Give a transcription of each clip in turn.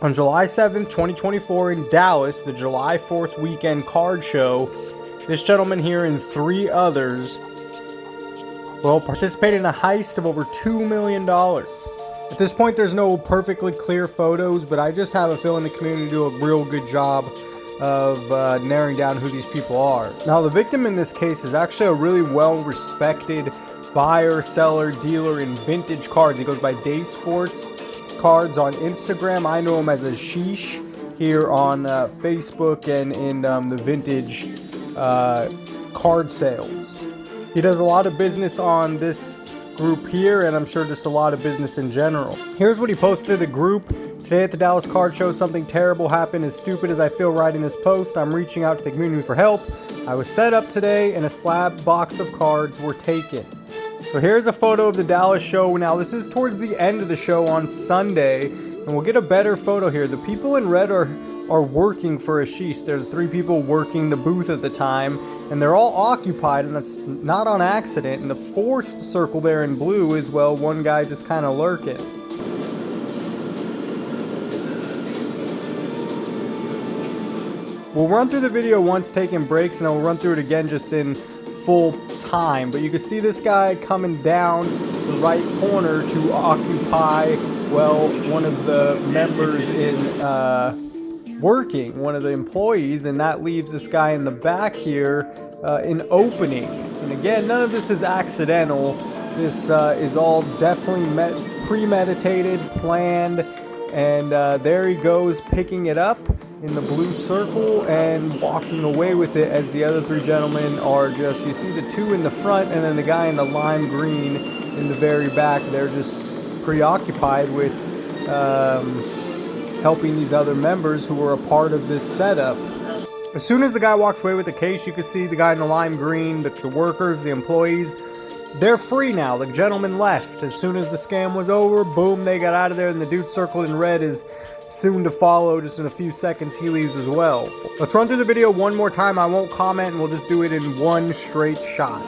On July 7th, 2024 in Dallas, the July 4th weekend card show, this gentleman here and 3 others, well, participated in a heist of over $2 million. At this point, there's no perfectly clear photos, but I just have a feeling the community do a real good job of narrowing down who these people are. Now, the victim in this case is actually a really well-respected buyer, seller, dealer in vintage cards. He goes by Day Sports Cards on Instagram. I know him as Ashish here on Facebook and in the vintage card sales. He does a lot of business on this group here, and I'm sure just a lot of business in general. Here's what he posted to the group. Today at the Dallas Card Show, something terrible happened. As stupid as I feel writing this post, I'm reaching out to the community for help. I was set up today and a slab box of cards were taken. So here's a photo of the Dallas show. Now this is towards the end of the show on Sunday, and we'll get a better photo here. The people in red are working for Ashish. There are 3 people working the booth at the time, and they're all occupied, and that's not on accident. And the 4th circle there in blue is, well, one guy just kind of lurking. We'll run through the video once, taking breaks, and then we'll run through it again just in full time. But you can see this guy coming down the right corner to occupy, well, one of the members in working, one of the employees, and that leaves this guy in the back here in opening. And again, none of this is accidental. This is all definitely premeditated, planned, and there he goes picking it up in the blue circle and walking away with it, as the other 3 gentlemen are just, you see the 2 in the front and then the guy in the lime green in the very back. They're just preoccupied with helping these other members who were a part of this setup. As soon as the guy walks away with the case, you can see the guy in the lime green, the workers, the employees, they're free now. The gentleman left. As soon as the scam was over, boom, they got out of there, and the dude circled in red is soon to follow. Just in a few seconds, he leaves as well. Let's run through the video one more time. I won't comment, and we'll just do it in one straight shot.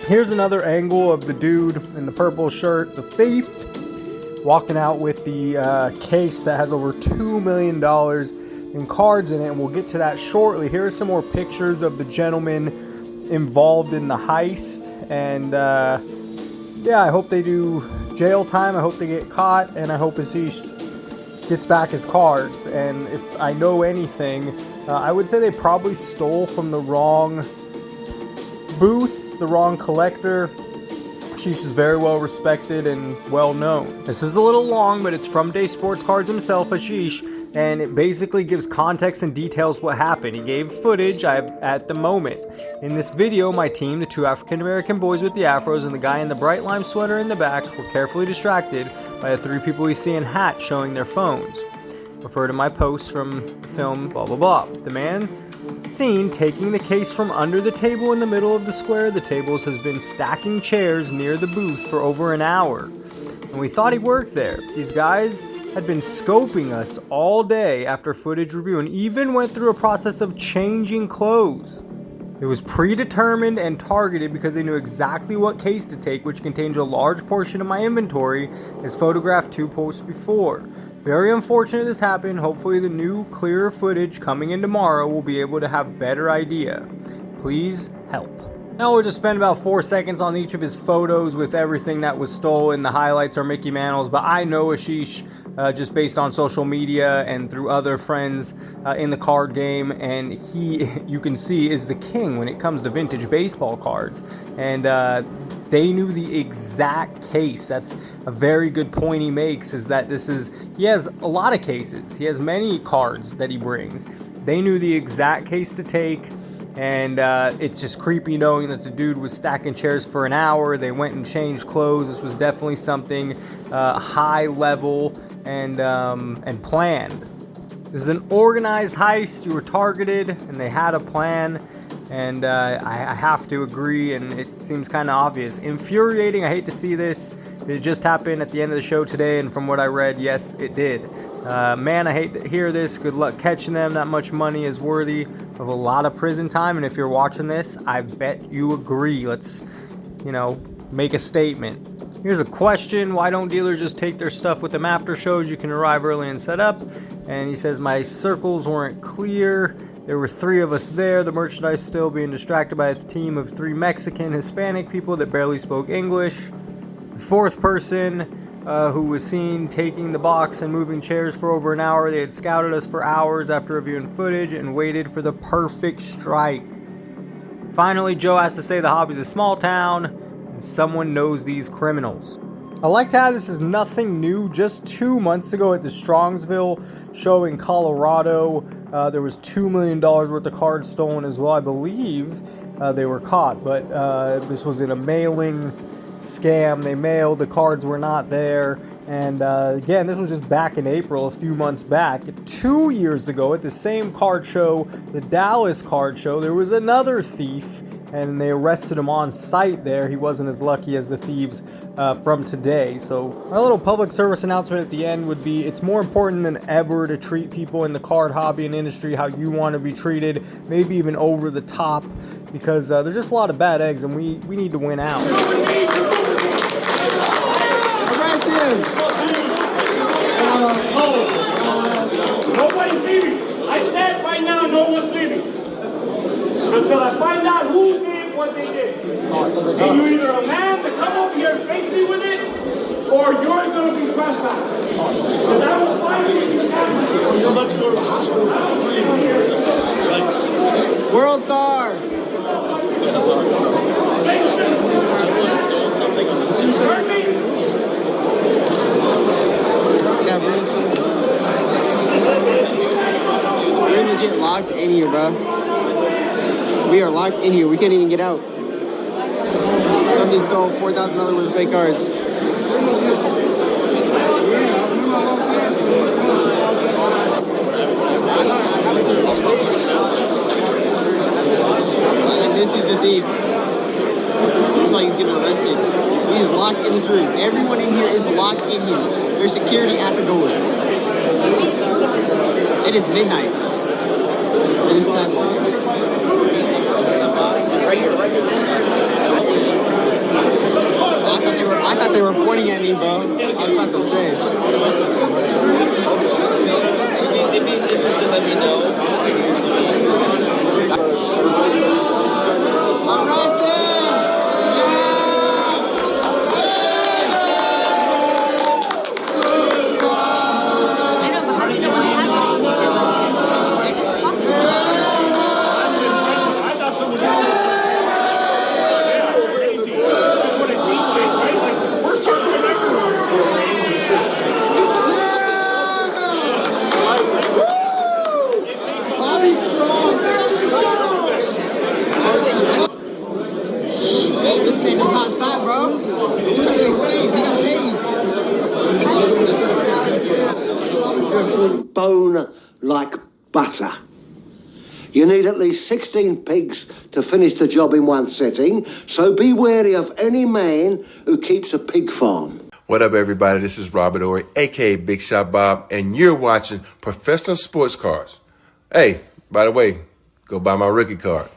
Here's another angle of the dude in the purple shirt, the thief, walking out with the case that has over $2 million in cards in it, and we'll get to that shortly. Here are some more pictures of the gentlemen involved in the heist, and yeah, I hope they do jail time. I hope they get caught, and I hope Ashish gets back his cards. And if I know anything, I would say they probably stole from the wrong booth, the wrong collector. Ashish is very well respected and well known. This is a little long, but it's from Day Sports Cards himself, Ashish, and it basically gives context and details what happened. He gave footage at the moment. In this video, my team, the 2 African American boys with the afros and the guy in the bright lime sweater in the back, were carefully distracted by the 3 people we see in hats showing their phones. Refer to my post from the film, blah blah blah. The man seen taking the case from under the table in the middle of the square of the tables has been stacking chairs near the booth for over an hour, and we thought he worked there. These guys had been scoping us all day after footage review, and even went through a process of changing clothes. It was predetermined and targeted because they knew exactly what case to take, which contains a large portion of my inventory, as photographed 2 posts before. Very unfortunate this happened. Hopefully the new, clearer footage coming in tomorrow will be able to have better idea. Please help. Now we'll just spend about 4 seconds on each of his photos with everything that was stolen. The highlights are Mickey Mantles, but I know Ashish just based on social media and through other friends in the card game, and he, you can see, is the king when it comes to vintage baseball cards. And they knew the exact case. That's a very good point he makes, is that he has a lot of cases. He has many cards that he brings. They knew the exact case to take. And it's just creepy knowing that the dude was stacking chairs for an hour. They went and changed clothes. This was definitely something high level and planned. This is an organized heist. You were targeted, and they had a plan. And I have to agree, and it seems kind of obvious. Infuriating. I hate to see this. It just happened at the end of the show today, and from what I read, yes, it did. Man, I hate to hear this. Good luck catching them. That much money is worthy of a lot of prison time, and if you're watching this, I bet you agree. Let's, make a statement. Here's a question. Why don't dealers just take their stuff with them after shows? You can arrive early and set up. And he says, my circles weren't clear. There were 3 of us there. The merchandise still being distracted by a team of 3 Mexican Hispanic people that barely spoke English. The 4th person who was seen taking the box and moving chairs for over an hour. They had scouted us for hours after reviewing footage and waited for the perfect strike. Finally, Joe has to say the hobby's a small town and someone knows these criminals. I like to add this is nothing new. Just 2 months ago at the Strongsville show in Colorado, there was $2 million worth of cards stolen as well. I believe they were caught, but this was in a mailing scam. They mailed, the cards were not there. And again, this was just back in April, a few months back. 2 years ago at the same card show, the Dallas card show, there was another thief, and they arrested him on site there. He wasn't as lucky as the thieves from today. So our little public service announcement at the end would be, it's more important than ever to treat people in the card hobby and industry how you want to be treated, maybe even over the top, because there's just a lot of bad eggs, and we need to win out. Arrest him! Nobody's leaving. I said right now, no one's leaving. Until I find out who did what they did. And you're either a man to come over here and face me with it, or you're going to be trespassed. Because I will find you if you have to. You're about to go to the hospital. World Star! Stole something on the sushi. Got rid of something. We're legit locked in here, bro. We are locked in here. We can't even get out. Somebody stole $4,000 worth of fake cards. And this dude's a thief. Looks like he's getting arrested. He is locked in this room. Everyone in here is locked in here. There's security at the door. It is midnight. It is 7. Right here. I thought they were pointing at me, bro. I was about to say. If he's interested, let me know. Arrest him! I know, but how do you know what's happening? They're just talking to us. I thought someone did. Yeah, crazy. That's what it seems like, right? Like, we're searching everywhere. Hey, this man does not stop, bro. He got tased. Bone like butter. You need at least 16 pigs to finish the job in one sitting, so be wary of any man who keeps a pig farm. What up, everybody? This is Robert Ory, a.k.a. Big Shot Bob, and you're watching Professional Sports Cards. Hey, by the way, go buy my rookie card.